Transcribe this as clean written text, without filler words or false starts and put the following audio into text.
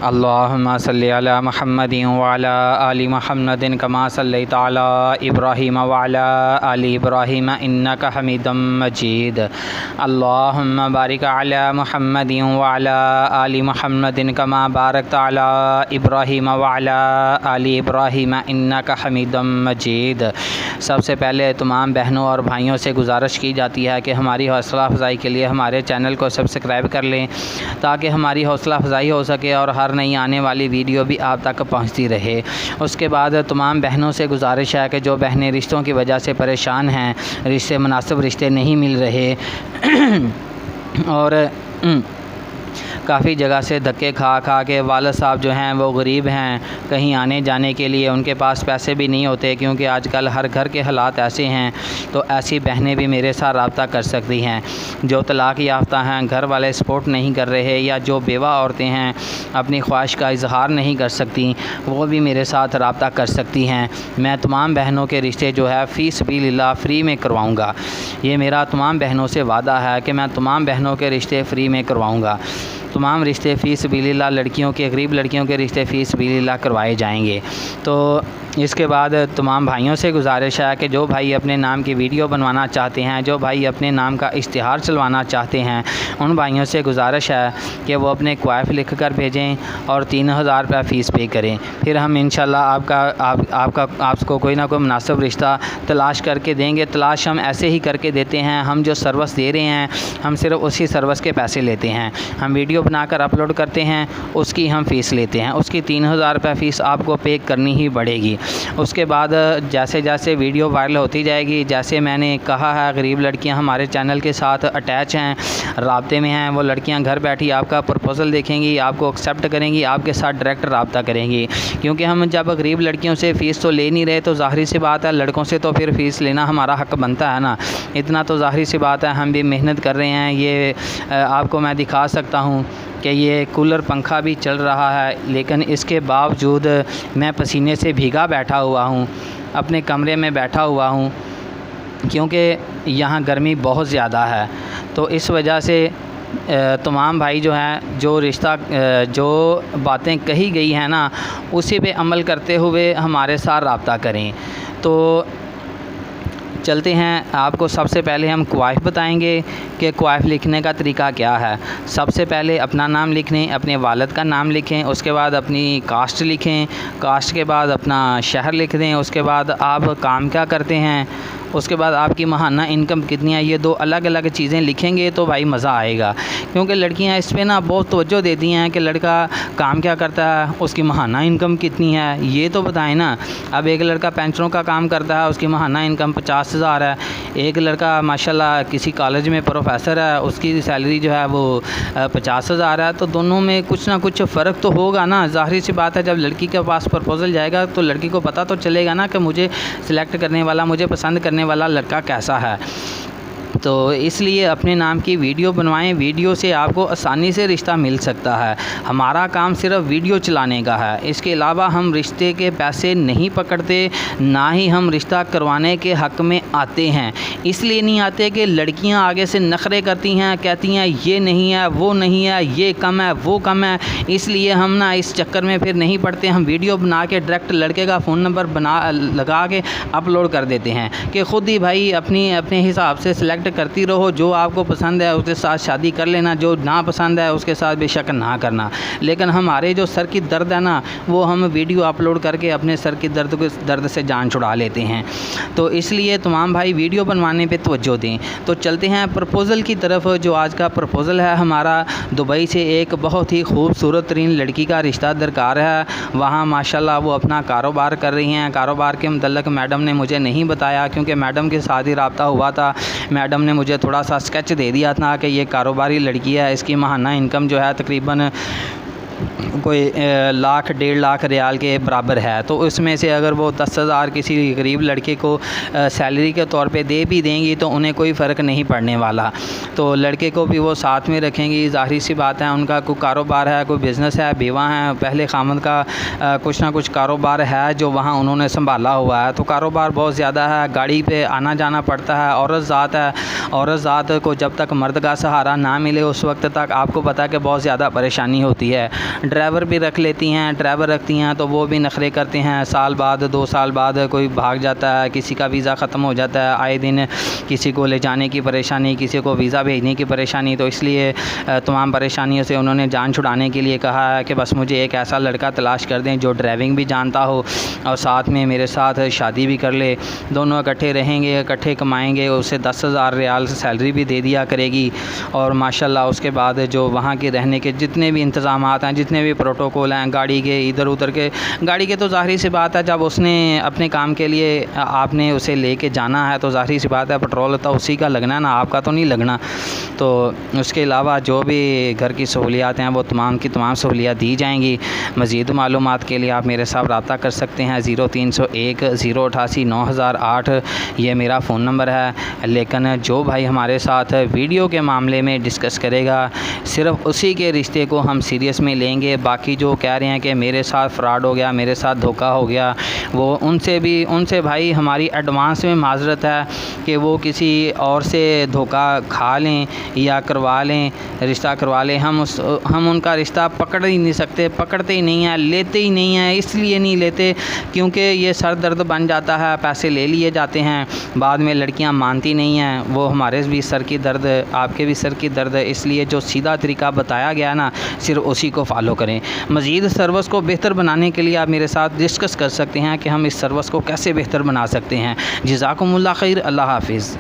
اللہم صلی علی محمد وعلی آل محمد کما صلیت علی ابراہیم وعلی آل ابراہیم انک حمید مجید۔ اللہم بارک علی محمد وعلی آل محمد کما بارکت علی ابراہیم وعلی آل ابراہیم انک حمید مجید۔ سب سے پہلے تمام بہنوں اور بھائیوں سے گزارش کی جاتی ہے کہ ہماری حوصلہ افزائی کے لیے ہمارے چینل کو سبسکرائب کر لیں تاکہ ہماری حوصلہ افزائی ہو سکے اور ہر نئی آنے والی ویڈیو بھی آپ تک پہنچتی رہے۔ اس کے بعد تمام بہنوں سے گزارش ہے کہ جو بہنیں رشتوں کی وجہ سے پریشان ہیں، مناسب رشتے نہیں مل رہے اور کافی جگہ سے دھکے کھا کے والد صاحب جو ہیں وہ غریب ہیں، کہیں آنے جانے کے لیے ان کے پاس پیسے بھی نہیں ہوتے کیونکہ آج کل ہر گھر کے حالات ایسے ہیں، تو ایسی بہنیں بھی میرے ساتھ رابطہ کر سکتی ہیں۔ جو طلاق یافتہ ہیں، گھر والے سپورٹ نہیں کر رہے، یا جو بیوہ عورتیں ہیں اپنی خواہش کا اظہار نہیں کر سکتی، وہ بھی میرے ساتھ رابطہ کر سکتی ہیں۔ میں تمام بہنوں کے رشتے جو ہے فی سبیل اللہ فری میں کرواؤں گا۔ یہ میرا تمام بہنوں سے وعدہ ہے کہ میں تمام بہنوں کے رشتے فری میں کرواؤں گا۔ تمام رشتے فی سبیل اللہ، لڑکیوں کے، غریب لڑکیوں کے رشتے فی سبیل اللہ کروائے جائیں گے۔ تو اس کے بعد تمام بھائیوں سے گزارش ہے کہ جو بھائی اپنے نام کی ویڈیو بنوانا چاہتے ہیں، جو بھائی اپنے نام کا اشتہار چلوانا چاہتے ہیں، ان بھائیوں سے گزارش ہے کہ وہ اپنے کوائف لکھ کر بھیجیں اور 3000 روپیہ فیس پے کریں۔ پھر ہم انشاءاللہ آپ کو کوئی نہ کوئی مناسب رشتہ تلاش کر کے دیں گے۔ تلاش ہم ایسے ہی کر کے دیتے ہیں، ہم جو سروس دے رہے ہیں ہم صرف اسی سروس کے پیسے لیتے ہیں۔ ہم ویڈیو بنا کر اپلوڈ کرتے ہیں، اس کی ہم فیس لیتے ہیں، اس کی 3000 روپیہ فیس آپ کو پے کرنی ہی پڑے گی۔ اس کے بعد جیسے جیسے ویڈیو وائرل ہوتی جائے گی، جیسے میں نے کہا ہے غریب لڑکیاں ہمارے چینل کے ساتھ اٹیچ ہیں، رابطے میں ہیں، وہ لڑکیاں گھر بیٹھی آپ کا پرپوزل دیکھیں گی، آپ کو ایکسیپٹ کریں گی، آپ کے ساتھ ڈائریکٹ رابطہ کریں گی۔ کیونکہ ہم جب غریب لڑکیوں سے فیس تو لے نہیں رہے تو ظاہری سی بات ہے لڑکوں سے تو پھر فیس لینا ہمارا حق بنتا ہے نا، اتنا تو ظاہری سی بات ہے، ہم بھی محنت کر رہے ہیں۔ یہ آپ کو میں دکھا سکتا ہوں کہ یہ کولر پنکھا بھی چل رہا ہے، لیکن اس کے باوجود میں پسینے سے بھیگا بیٹھا ہوا ہوں، اپنے کمرے میں بیٹھا ہوا ہوں کیونکہ یہاں گرمی بہت زیادہ ہے۔ تو اس وجہ سے تمام بھائی جو ہیں جو باتیں کہی گئی ہیں نا اسی پہ عمل کرتے ہوئے ہمارے ساتھ رابطہ کریں۔ تو چلتے ہیں، آپ کو سب سے پہلے ہم کوائف بتائیں گے کہ کوائف لکھنے کا طریقہ کیا ہے۔ سب سے پہلے اپنا نام لکھ لیں، اپنے والد کا نام لکھیں، اس کے بعد اپنی کاسٹ لکھیں، کاسٹ کے بعد اپنا شہر لکھ دیں، اس کے بعد آپ کام کیا کرتے ہیں، اس کے بعد آپ کی ماہانہ انکم کتنی ہے۔ یہ دو الگ الگ چیزیں لکھیں گے تو بھائی مزہ آئے گا، کیونکہ لڑکیاں اس پہ نا بہت توجہ دیتی ہیں کہ لڑکا کام کیا کرتا ہے، اس کی ماہانہ انکم کتنی ہے، یہ تو بتائیں نا۔ اب ایک لڑکا پینچروں کا کام کرتا ہے، اس کی ماہانہ انکم 50,000 ہے، ایک لڑکا ماشاءاللہ کسی کالج میں پروفیسر ہے، اس کی سیلری جو ہے وہ 50,000 ہے، تو دونوں میں کچھ نہ کچھ فرق تو ہوگا نا، ظاہری سی بات ہے۔ جب لڑکی کے پاس پرپوزل جائے گا تو لڑکی کو پتہ تو چلے گا نا کہ مجھے سلیکٹ کرنے والا، مجھے پسند کرنے والا لڑکا کیسا ہے۔ تو اس لیے اپنے نام کی ویڈیو بنوائیں، ویڈیو سے آپ کو آسانی سے رشتہ مل سکتا ہے۔ ہمارا کام صرف ویڈیو چلانے کا ہے، اس کے علاوہ ہم رشتے کے پیسے نہیں پکڑتے، نہ ہی ہم رشتہ کروانے کے حق میں آتے ہیں۔ اس لیے نہیں آتے کہ لڑکیاں آگے سے نخرے کرتی ہیں، کہتی ہیں یہ نہیں ہے، وہ نہیں ہے، یہ کم ہے، وہ کم ہے، اس لیے ہم نا اس چکر میں پھر نہیں پڑتے۔ ہم ویڈیو بنا کے ڈائریکٹ لڑکے کا فون نمبر لگا کے اپلوڈ کر دیتے ہیں کہ خود ہی بھائی اپنے حساب سے سلیکٹ کرتی رہو، جو آپ کو پسند ہے اس کے ساتھ شادی کر لینا، جو نہ پسند ہے اس کے ساتھ بے شک نہ کرنا۔ لیکن ہمارے جو سر کی درد ہے نا وہ ہم ویڈیو اپلوڈ کر کے اپنے سر کی درد سے جان چھڑا لیتے ہیں۔ تو اس لیے تمام بھائی ویڈیو بنوانے پہ توجہ دیں۔ تو چلتے ہیں پرپوزل کی طرف۔ جو آج کا پرپوزل ہے ہمارا، دبئی سے ایک بہت ہی خوبصورت ترین لڑکی کا رشتہ درکار ہے، وہاں ماشاءاللہ وہ اپنا کاروبار کر رہی ہیں۔ کاروبار کے متعلق میڈم نے مجھے نہیں بتایا کیونکہ میڈم کے ساتھ ہی رابطہ ہوا تھا، میڈم نے مجھے تھوڑا سا اسکیچ دے دیا تھا کہ یہ کاروباری لڑکی ہے، اس کی ماہانہ انکم جو ہے تقریباً کوئی 1,00,000 1,50,000 ریال کے برابر ہے۔ تو اس میں سے اگر وہ 10,000 کسی غریب لڑکے کو سیلری کے طور پہ دے بھی دیں گی تو انہیں کوئی فرق نہیں پڑنے والا، تو لڑکے کو بھی وہ ساتھ میں رکھیں گی۔ ظاہری سی بات ہے ان کا کوئی کاروبار ہے، کوئی بزنس ہے، بیوہ ہیں، پہلے خامد کا کچھ نہ کچھ کاروبار ہے جو وہاں انہوں نے سنبھالا ہوا ہے، تو کاروبار بہت زیادہ ہے، گاڑی پہ آنا جانا پڑتا ہے، عورت ذات ہے، عورت ذات کو جب تک مرد کا سہارا نہ ملے اس وقت تک آپ کو پتہ کہ بہت زیادہ پریشانی ہوتی ہے۔ ڈرائیور بھی رکھ لیتی ہیں، ڈرائیور رکھتی ہیں تو وہ بھی نخرے کرتے ہیں، سال بعد 2 سال بعد کوئی بھاگ جاتا ہے، کسی کا ویزا ختم ہو جاتا ہے، آئے دن کسی کو لے جانے کی پریشانی، کسی کو ویزا بھیجنے کی پریشانی، تو اس لیے تمام پریشانیوں سے انہوں نے جان چھڑانے کے لیے کہا ہے کہ بس مجھے ایک ایسا لڑکا تلاش کر دیں جو ڈرائیونگ بھی جانتا ہو اور ساتھ میں میرے ساتھ شادی بھی کر لے، دونوں اکٹھے رہیں گے، اکٹھے کمائیں گے، اسے 10,000 ریال سیلری بھی دے دیا کرے گی، اور ماشاءاللہ اس کے بعد جو وہاں کے رہنے کے جتنے بھی انتظامات ہیں، جتنے بھی پروٹوکول ہیں، گاڑی کے ادھر ادھر کے، گاڑی کے تو ظاہری سی بات ہے جب اس نے اپنے کام کے لیے آپ نے اسے لے کے جانا ہے تو ظاہری سی بات ہے پیٹرول تو اسی کا لگنا ہے نا، آپ کا تو نہیں لگنا۔ تو اس کے علاوہ جو بھی گھر کی سہولیات ہیں وہ تمام کی تمام سہولیات دی جائیں گی۔ مزید معلومات کے لیے آپ میرے ساتھ رابطہ کر سکتے ہیں، 0301 088 9008 یہ میرا فون نمبر ہے۔ لیکن جو بھائی ہمارے ساتھ ویڈیو کے معاملے میں ڈسکس کرے گا صرف اسی کے رشتے کو ہم سیریس میں لیں گے، باقی جو کہہ رہے ہیں کہ میرے ساتھ فراڈ ہو گیا، میرے ساتھ دھوکہ ہو گیا، وہ ان سے بھائی ہماری ایڈوانس میں معذرت ہے کہ وہ کسی اور سے دھوکہ کھا لیں یا کروا لیں، رشتہ کروا لیں، ہم ان کا رشتہ پکڑ ہی نہیں سکتے، پکڑتے ہی نہیں ہیں، لیتے ہی نہیں ہیں، اس لیے نہیں لیتے کیونکہ یہ سر درد بن جاتا ہے، پیسے لے لیے جاتے ہیں، بعد میں لڑکیاں مانتی نہیں ہیں، وہ ہمارے بھی سر کی درد، آپ کے بھی سر کی درد ہے، اس لیے جو سیدھا طریقہ بتایا گیا نا صرف اسی کو فالو کریں۔ مزید سروس کو بہتر بنانے کے لیے آپ میرے ساتھ ڈسکس کر سکتے ہیں کہ ہم اس سروس کو کیسے بہتر بنا سکتے ہیں۔ جزاکم اللہ خیر، اللہ حافظ۔